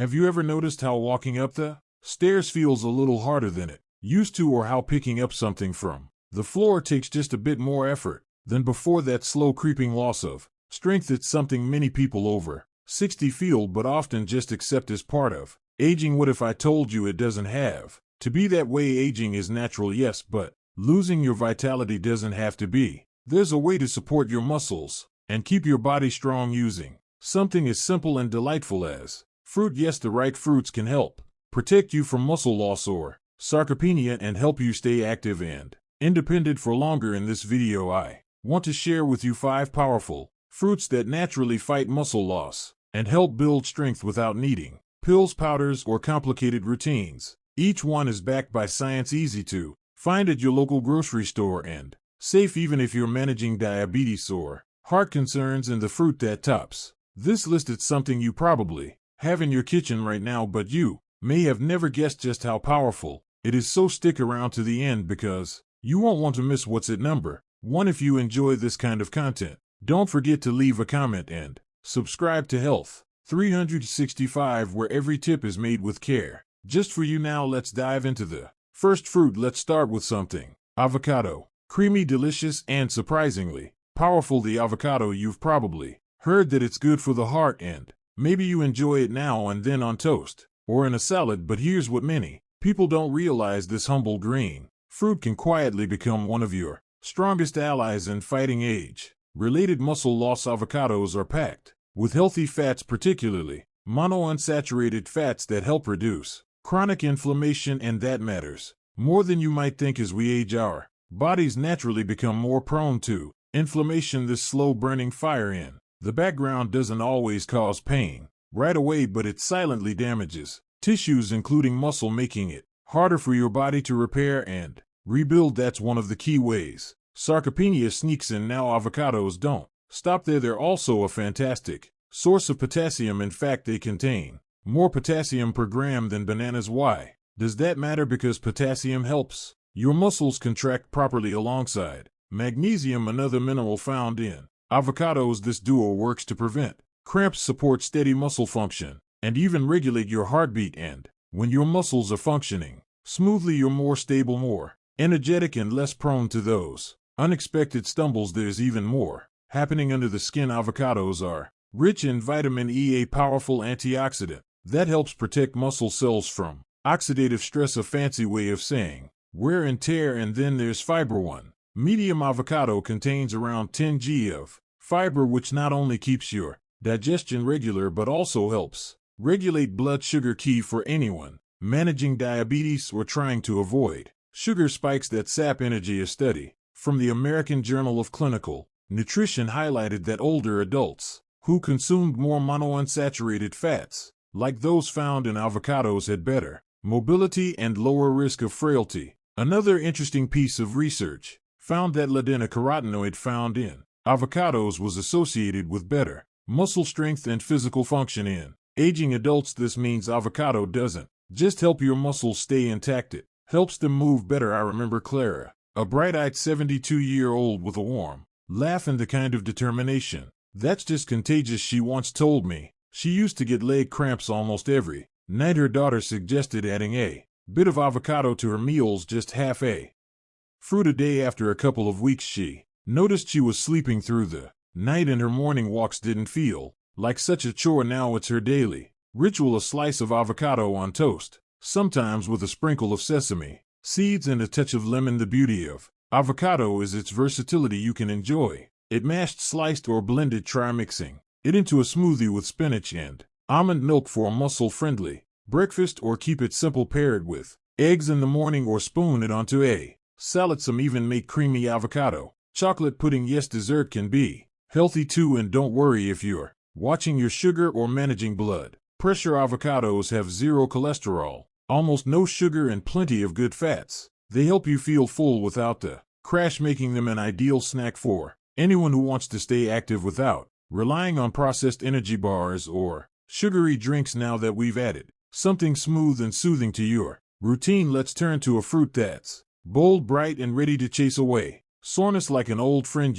Have you ever noticed how walking up the stairs feels a little harder than it used to, or how picking up something from the floor takes just a bit more effort than before? That slow creeping loss of strength, it's something many people over 60 feel but often just accept as part of aging. What if I told you it doesn't have to be that way? Aging is natural, yes, but losing your vitality doesn't have to be. There's a way to support your muscles and keep your body strong using something as simple and delightful as fruit. Yes, the right fruits can help protect you from muscle loss or sarcopenia and help you stay active and independent for longer. In this video, I want to share with you 5 powerful fruits that naturally fight muscle loss and help build strength without needing pills, powders, or complicated routines. Each one is backed by science, easy to find at your local grocery store, and safe even if you're managing diabetes or heart concerns. And the fruit that tops this list, it's something you probably have in your kitchen right now, but you may have never guessed just how powerful it is. So stick around to the end because you won't want to miss what's at number 1. If you enjoy this kind of content, don't forget to leave a comment and subscribe to Health 365, where every tip is made with care just for you. Now let's dive into the first fruit. Let's start with something avocado. Creamy, delicious, and surprisingly powerful. The avocado, you've probably heard that it's good for the heart, and maybe you enjoy it now and then on toast or in a salad, but here's what many people don't realize: this humble green fruit can quietly become one of your strongest allies in fighting age-related muscle loss. Avocados are packed with healthy fats, particularly monounsaturated fats that help reduce chronic inflammation, and that matters more than you might think. As we age, our bodies naturally become more prone to inflammation. This slow-burning fire in the background doesn't always cause pain right away, but it silently damages tissues, including muscle, making it harder for your body to repair and rebuild. That's one of the key ways sarcopenia sneaks in. Now, avocados don't stop there. They're also a fantastic source of potassium. In fact, they contain more potassium per gram than bananas. Why does that matter? Because potassium helps your muscles contract properly alongside magnesium, another mineral found in avocados. This duo works to prevent cramps, support steady muscle function, and even regulate your heartbeat. And when your muscles are functioning smoothly, you're more stable, more energetic, and less prone to those unexpected stumbles. There's even more happening under the skin. Avocados are rich in vitamin E, a powerful antioxidant that helps protect muscle cells from oxidative stress, a fancy way of saying wear and tear. And then there's fiber. One medium avocado contains around 10 g of fiber, which not only keeps your digestion regular but also helps regulate blood sugar, key for anyone managing diabetes or trying to avoid sugar spikes that sap energy. A study from the American Journal of Clinical Nutrition highlighted that older adults who consumed more monounsaturated fats, like those found in avocados, had better mobility and lower risk of frailty. Another interesting piece of research found that ladin, a carotenoid found in avocados, was associated with better muscle strength and physical function in aging adults. This means avocado doesn't just help your muscles stay intact, it helps them move better. I remember Clara, a bright-eyed 72-year-old with a warm laugh and the kind of determination that's just contagious. She once told me she used to get leg cramps almost every night. Her daughter suggested adding a bit of avocado to her meals, just half a fruit a day. After a couple of weeks, she noticed she was sleeping through the night and her morning walks didn't feel like such a chore. Now it's her daily ritual: a slice of avocado on toast, sometimes with a sprinkle of sesame seeds and a touch of lemon. The beauty of avocado is its versatility. You can enjoy it mashed, sliced, or blended. Try mixing it into a smoothie with spinach and almond milk for a muscle-friendly breakfast, or keep it simple, paired with eggs in the morning, or spoon it onto a salad. Some even make creamy avocado chocolate pudding. Yes, dessert can be healthy too, and don't worry if you're watching your sugar or managing blood pressure. Avocados have zero cholesterol, almost no sugar, and plenty of good fats. They help you feel full without the crash, making them an ideal snack for anyone who wants to stay active without relying on processed energy bars or sugary drinks. Now that we've added something smooth and soothing to your routine, let's turn to a fruit that's bold, bright, and ready to chase away soreness like an old friend.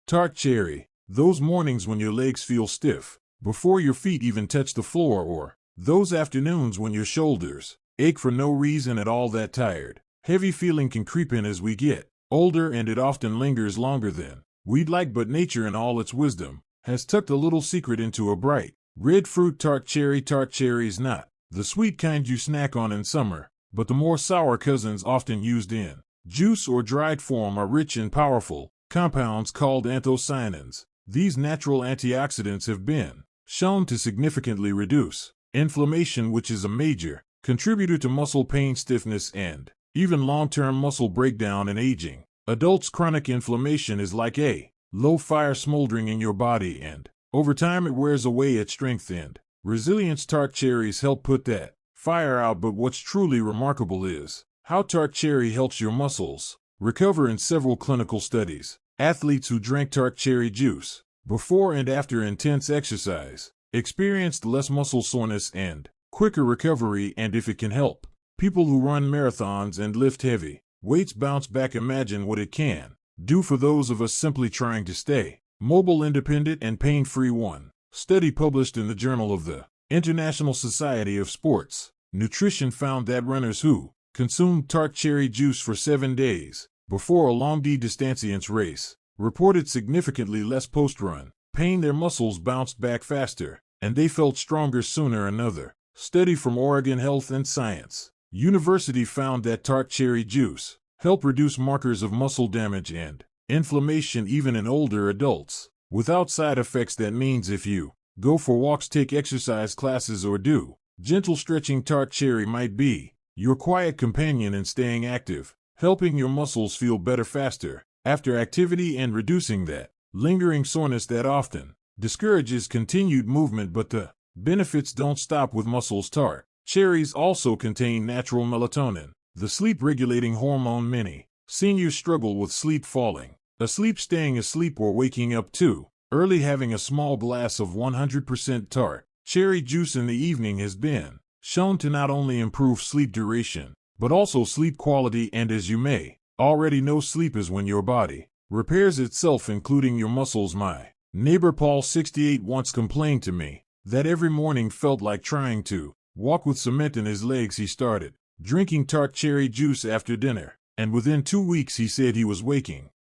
Tart cherry. Those mornings when your legs feel stiff before your feet even touch the floor, or Those afternoons when your shoulders ache for no reason at all, that tired, heavy feeling can creep in as we get older, and it often lingers longer than we'd like, but nature in all its wisdom has tucked a little secret into a bright red fruit tart cherry. Tart cherries, not the sweet kind you snack on in summer, but the more sour cousins often used in juice or dried form, are rich in powerful compounds called anthocyanins. These natural antioxidants have been shown to significantly reduce inflammation, which is a major contributor to muscle pain, stiffness, and even long-term muscle breakdown and aging. Adults' chronic inflammation is like a low fire smoldering in your body, and over time it wears away at strength and resilience. Tart cherries help put that fire out, but what's truly remarkable is how tart cherry helps your muscles recover. In several clinical studies, athletes who drank tart cherry juice before and after intense exercise experienced less muscle soreness and quicker recovery, and if it can help people who run marathons and lift heavy weights bounce back, imagine what it can do for those of us simply trying to stay mobile, independent, and pain-free. One study published in the Journal of the International Society of Sports Nutrition found that runners who consumed tart cherry juice for 7 days before a long distance race reported significantly less post-run pain. Their muscles bounced back faster, and they felt stronger sooner. Another study from Oregon Health and Science University found that tart cherry juice helped reduce markers of muscle damage and inflammation even in older adults without side effects. That means if you go for walks, take exercise classes, or do gentle stretching, tart cherry might be your quiet companion in staying active, helping your muscles feel better faster after activity and reducing that lingering soreness that often discourages continued movement. But the benefits don't stop with muscles. Tart cherries also contain natural melatonin, the sleep-regulating hormone. Many seniors struggle with sleep, falling asleep, staying asleep, or waking up too early. Having a small glass of 100% tart cherry juice in the evening has been shown to not only improve sleep duration, but also sleep quality. And as you may already know, sleep is when your body repairs itself, including your muscles. My neighbor Paul, 68, once complained to me that every morning felt like trying to walk with cement in his legs. He started drinking tart cherry juice after dinner, and within 2 weeks he said he was waking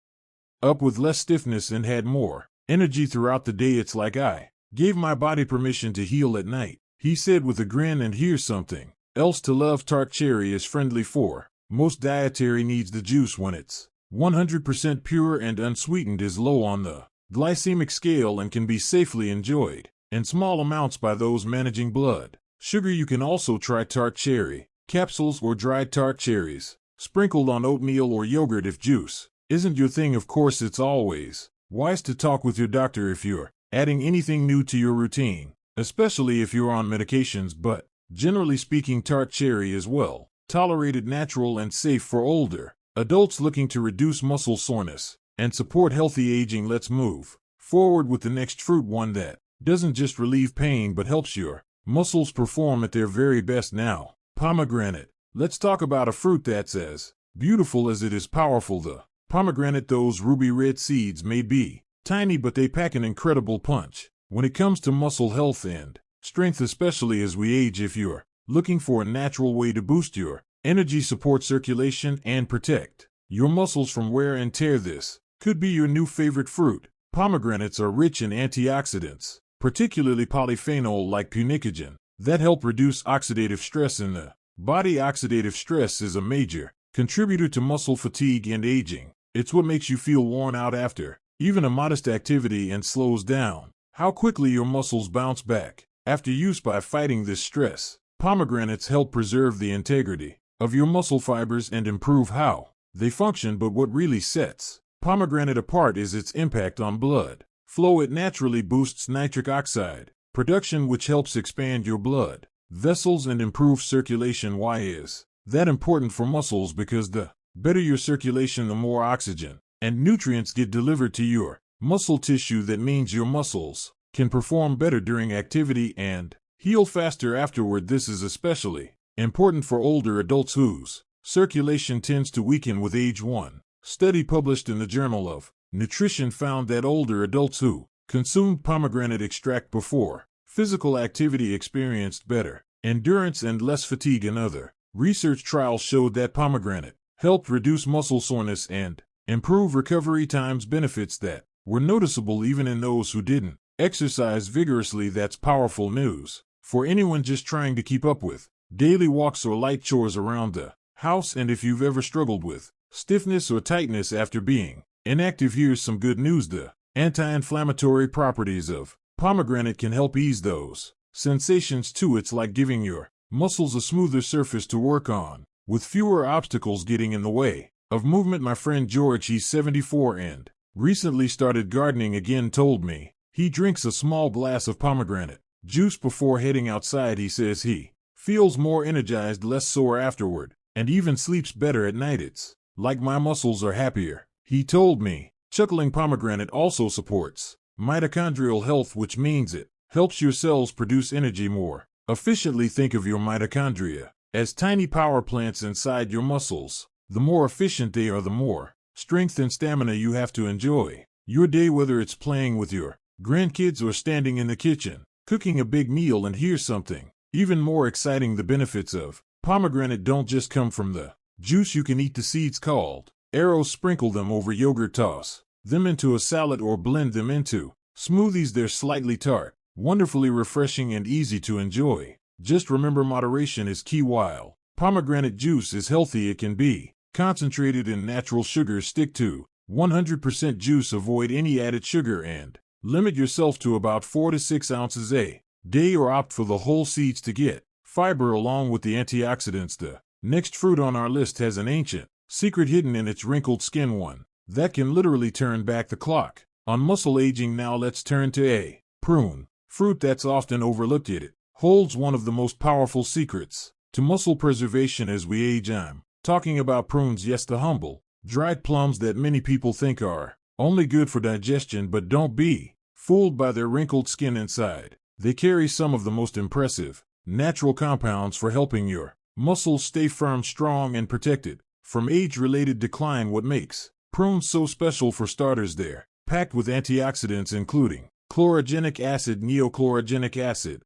up with less stiffness and had more energy throughout the day. It's like I gave my body permission to heal at night, he said with a grin. And here's something else to love: tart cherry is friendly for most dietary needs. The juice, when it's 100% pure and unsweetened, is low on the glycemic scale and can be safely enjoyed in small amounts by those managing blood sugar. You can also try tart cherry capsules or dried tart cherries sprinkled on oatmeal or yogurt. If juice isn't your thing, of course, it's always wise to talk with your doctor if you're adding anything new to your routine, especially if you're on medications. But generally speaking, tart cherry is well tolerated, natural, and safe for older adults looking to reduce muscle soreness and support healthy aging. Let's move forward with the next fruit, one that doesn't just relieve pain but helps your muscles perform at their very best. Now, pomegranate. Let's talk about a fruit that's as beautiful as it is powerful. The pomegranate. Those ruby red seeds may be tiny, but they pack an incredible punch when it comes to muscle health and strength, especially as we age. If you're looking for a natural way to boost your energy, support circulation, and protect your muscles from wear and tear, this could be your new favorite fruit. Pomegranates are rich in antioxidants, particularly polyphenol like punicogene, that help reduce oxidative stress in the body. Oxidative stress is a major contributor to muscle fatigue and aging. It's what makes you feel worn out after even a modest activity and slows down how quickly your muscles bounce back after use. By fighting this stress, pomegranates help preserve the integrity of your muscle fibers and improve how they function. But what really sets pomegranate apart is its impact on blood flow. It naturally boosts nitric oxide production, which helps expand your blood vessels and improve circulation. Why is that important for muscles? Because the better your circulation, the more oxygen and nutrients get delivered to your muscle tissue. That means your muscles can perform better during activity and heal faster afterward. This is especially important for older adults whose circulation tends to weaken with age. One study published in the Journal of Nutrition found that older adults who consumed pomegranate extract before physical activity experienced better endurance and less fatigue. Another research trial showed that pomegranate helped reduce muscle soreness and improve recovery times, benefits that were noticeable even in those who didn't exercise vigorously. That's powerful news for anyone just trying to keep up with daily walks or light chores around the house. And if you've ever struggled with stiffness or tightness after being inactive, here's some good news. The anti-inflammatory properties of pomegranate can help ease those sensations too. It's like giving your muscles a smoother surface to work on, with fewer obstacles getting in the way of movement. My friend George, he's 74 and recently started gardening again, told me he drinks a small glass of pomegranate juice before heading outside. He says he feels more energized, less sore afterward, and even sleeps better at night. It's like my muscles are happier, he told me. Chuckling, pomegranate also supports mitochondrial health, which means it helps your cells produce energy more efficiently. Think of your mitochondria as tiny power plants inside your muscles. The more efficient they are, the more strength and stamina you have to enjoy your day, whether it's playing with your grandkids or standing in the kitchen cooking a big meal. And here's something even more exciting: the benefits of pomegranate don't just come from the juice. You can eat the seeds called arrows, sprinkle them over yogurt, toss them into a salad, or blend them into smoothies. They're slightly tart, wonderfully refreshing, and easy to enjoy. Just remember, moderation is key. While pomegranate juice is healthy, it can be concentrated in natural sugars. Stick to 100% juice, avoid any added sugar, and limit yourself to about 4 to 6 ounces a day, or opt for the whole seeds to get fiber along with the antioxidants. The next fruit on our list has an ancient secret hidden in its wrinkled skin, one that can literally turn back the clock on muscle aging. Now let's turn to a prune, fruit that's often overlooked, yet it holds one of the most powerful secrets to muscle preservation as we age. I'm talking about prunes. Yes, the humble, dried plums that many people think are only good for digestion, but don't be fooled by their wrinkled skin inside. They carry some of the most impressive natural compounds for helping your muscles stay firm, strong, and protected from age-related decline. What makes prunes so special? For starters, they're packed with antioxidants including chlorogenic acid, neochlorogenic acid,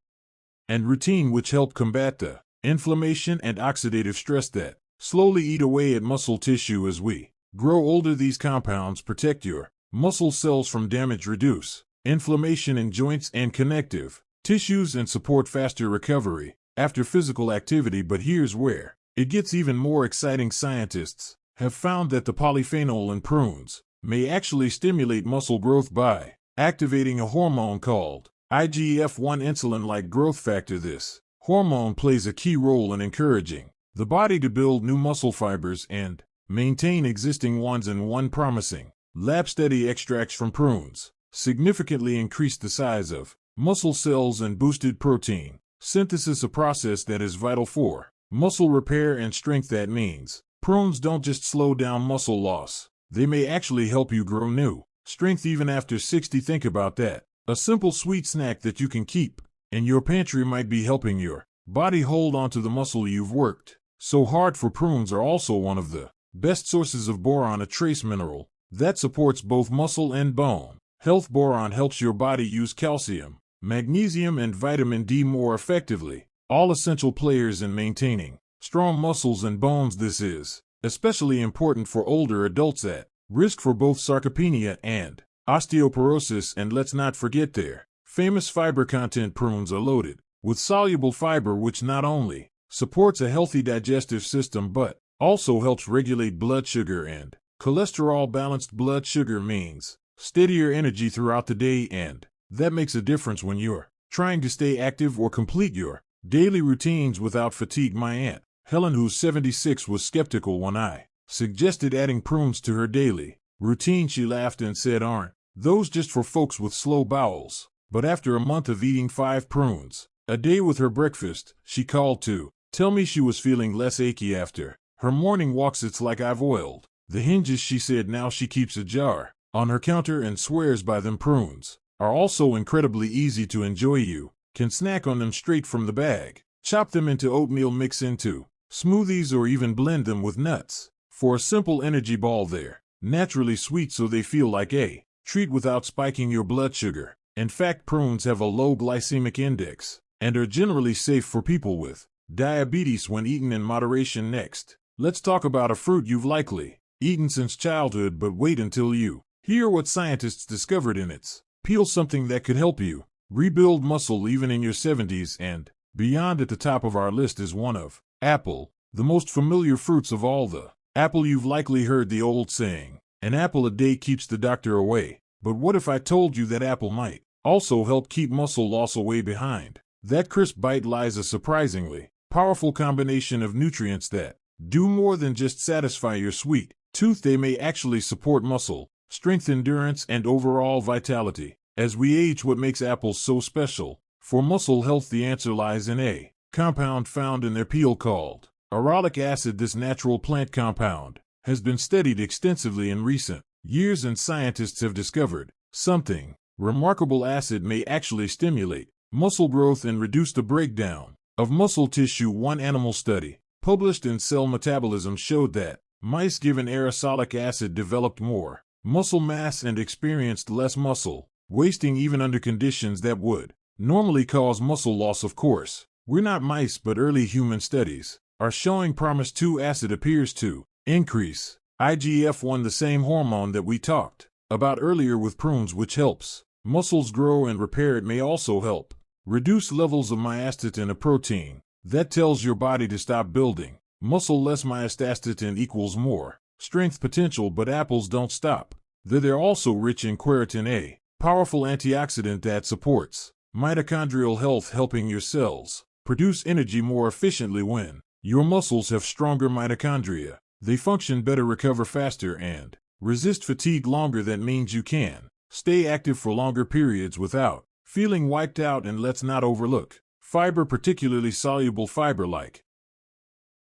and rutin, which help combat the inflammation and oxidative stress that slowly eat away at muscle tissue. As we grow older, these compounds protect your muscle cells from damage, reduce inflammation in joints and connective tissues, and support faster recovery after physical activity. But here's where it gets even more exciting. Scientists have found that the polyphenol in prunes may actually stimulate muscle growth by activating a hormone called IGF-1, insulin-like growth factor. This hormone plays a key role in encouraging the body to build new muscle fibers and maintain existing ones. And one promising lab study, extracts from prunes significantly increased the size of muscle cells and boosted protein synthesis, a process that is vital for muscle repair and strength. That means prunes don't just slow down muscle loss, they may actually help you grow new strength even after 60. Think about that. A simple sweet snack that you can keep in your pantry might be helping your body hold onto the muscle you've worked so hard for. Prunes are also one of the best sources of boron, a trace mineral that supports both muscle and bone health. Boron helps your body use calcium, magnesium, and vitamin D more effectively, all essential players in maintaining strong muscles and bones. This is especially important for older adults at risk for both sarcopenia and osteoporosis. And let's not forget their famous fiber content. Prunes are loaded with soluble fiber, which not only supports a healthy digestive system but also helps regulate blood sugar and cholesterol. Balanced blood sugar means steadier energy throughout the day, and that makes a difference when you're trying to stay active or complete your daily routines without fatigue. My Aunt Helen, who's 76, was skeptical when I suggested adding prunes to her daily routine. She laughed and said, "Aren't those just for folks with slow bowels?" But after a month of eating 5 prunes a day with her breakfast, she called to tell me she was feeling less achy after her morning walks. "It's like I've oiled the hinges," she said. Now she keeps a jar on her counter and swears by them. Prunes are also incredibly easy to enjoy. You can snack on them straight from the bag, chop them into oatmeal, mix into smoothies, or even blend them with nuts for a simple energy ball. They're naturally sweet, so they feel like a treat without spiking your blood sugar. In fact, prunes have a low glycemic index, and are generally safe for people with diabetes when eaten in moderation. Next, let's talk about a fruit you've likely eaten since childhood, but wait until you hear what scientists discovered in its peel, something that could help you rebuild muscle even in your 70s and beyond. At the top of our list is one of apple, the most familiar fruits of all. The apple. You've likely heard the old saying, an apple a day keeps the doctor away. But what if I told you that apple might also help keep muscle loss away behind? That crisp bite lies a surprisingly powerful combination of nutrients that do more than just satisfy your sweet tooth. They may actually support muscle strength, endurance, and overall vitality. As we age, what makes apples so special for muscle health? The answer lies in a compound found in their peel called aurolic acid. This natural plant compound has been studied extensively in recent years, and scientists have discovered something remarkable. Acid may actually stimulate muscle growth and reduce the breakdown of muscle tissue. One animal study published in Cell Metabolism showed that mice given aerosolic acid developed more muscle mass and experienced less muscle wasting, even under conditions that would normally cause muscle loss. Of course, we're not mice, but early human studies are showing promise too. Acid appears to increase IGF-1, the same hormone that we talked about earlier with prunes, which helps muscles grow and repair. It may also help reduce levels of myostatin, a protein that tells your body to stop building muscle. Less myostatin equals more strength potential, but apples don't stop. They're also rich in quercetin, a powerful antioxidant that supports mitochondrial health, helping your cells produce energy more efficiently. When your muscles have stronger mitochondria, they function better, recover faster, and resist fatigue longer. That means you can stay active for longer periods without feeling wiped out. And let's not overlook fiber, particularly soluble fiber like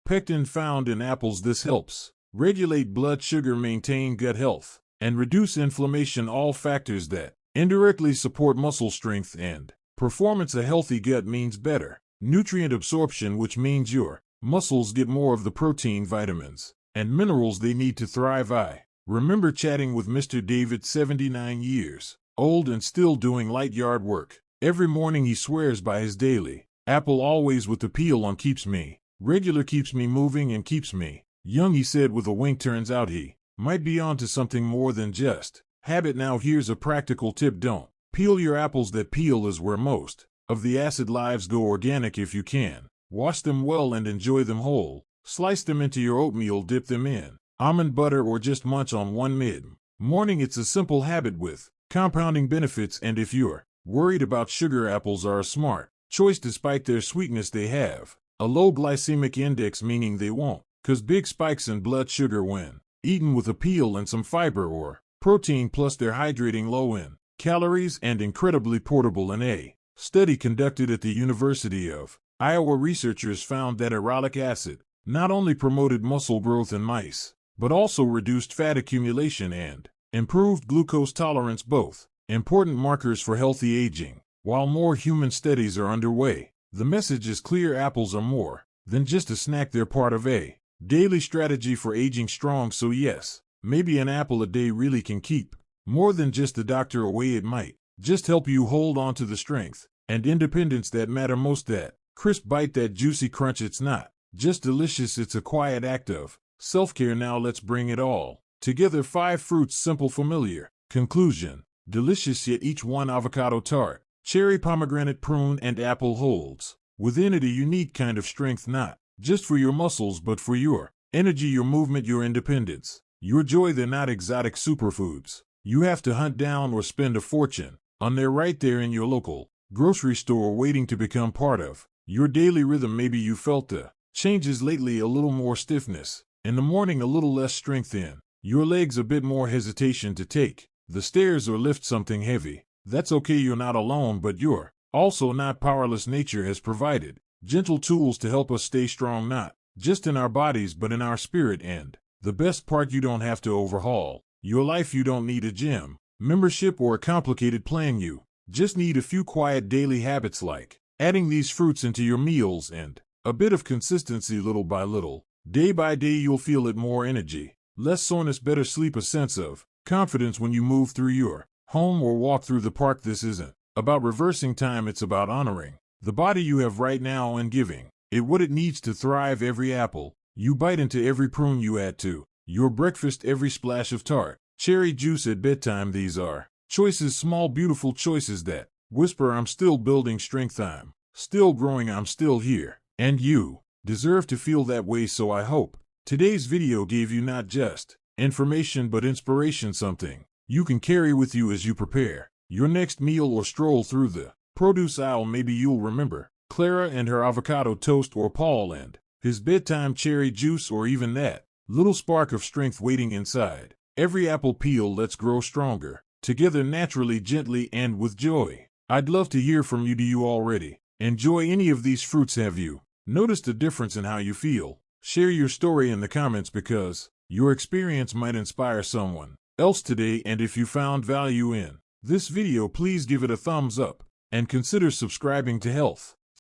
pectin found in apples. This helps regulate blood sugar, maintain gut health, and reduce inflammation, all factors that indirectly support muscle strength and performance. A healthy gut means better nutrient absorption, which means your muscles get more of the protein, vitamins, and minerals they need to thrive. I remember chatting with Mr. David, 79 years old and still doing light yard work. Every morning he swears by his daily apple, always with the peel on. Keeps me regular, keeps me moving, and keeps me young, he said with a wink. Turns out he might be onto something more than just habit. Now here's a practical tip: don't peel your apples. That peel is where most of the acid lives go. Organic if you can. Wash them well and enjoy them whole. Slice them into your oatmeal, dip them in almond butter, or just munch on one mid-morning. It's a simple habit with compounding benefits, and if you're worried about sugar, apples are a smart choice. Despite their sweetness, they have a low glycemic index, meaning they won't cause big spikes in blood sugar when eaten with a peel and some fiber or protein. Plus, they're hydrating, low in calories, and incredibly portable. In a study conducted at the University of Iowa, researchers found that aurolic acid not only promoted muscle growth in mice, but also reduced fat accumulation and improved glucose tolerance, both important markers for healthy aging. While more human studies are underway, the message is clear: apples are more than just a snack. They're part of a daily strategy for aging strong. So yes, maybe an apple a day really can keep more than just the doctor away. It might just help you hold on to the strength and independence that matter most. That crisp bite, that juicy crunch, it's not just delicious, it's a quiet act of self-care. Now let's bring it all together. 5 fruits, simple, familiar. Conclusion: delicious, yet each one avocado, tart, cherry, pomegranate, prune, and apple holds within it a unique kind of strength, not just for your muscles, but for your energy, your movement, your independence, your joy. They're not exotic superfoods you have to hunt down or spend a fortune on. They're right there in your local grocery store, waiting to become part of your daily rhythm. Maybe you felt the changes lately: a little more stiffness in the morning, a little less strength in your legs, a bit more hesitation to take the stairs or lift something heavy. That's okay, you're not alone, but you're also not powerless. Nature has provided gentle tools to help us stay strong, not just in our bodies, but in our spirit. And the best part, you don't have to overhaul your life. You don't need a gym membership or a complicated plan. You just need a few quiet daily habits, like adding these fruits into your meals and a bit of consistency. Little by little, day by day, you'll feel it: more energy, less soreness, better sleep, a sense of confidence when you move through your home or walk through the park. This isn't about reversing time, it's about honoring The body you have right now and giving it what it needs to thrive. Every apple you bite into, every prune you add to your breakfast, every splash of tart cherry juice at bedtime. These are choices, small beautiful choices that whisper, I'm still building strength, I'm still growing, I'm still here. And you deserve to feel that way. So I hope today's video gave you not just information but inspiration, something you can carry with you as you prepare your next meal or stroll through the produce aisle. Maybe you'll remember Clara and her avocado toast, or Paul and his bedtime cherry juice, or even that little spark of strength waiting inside every apple peel. Let's grow stronger together, naturally, gently, and with joy. I'd love to hear from you. Do you already enjoy any of these fruits? Have you noticed a difference in how you feel? Share your story in the comments, because your experience might inspire someone else today. And if you found value in this video, please give it a thumbs up and consider subscribing to Health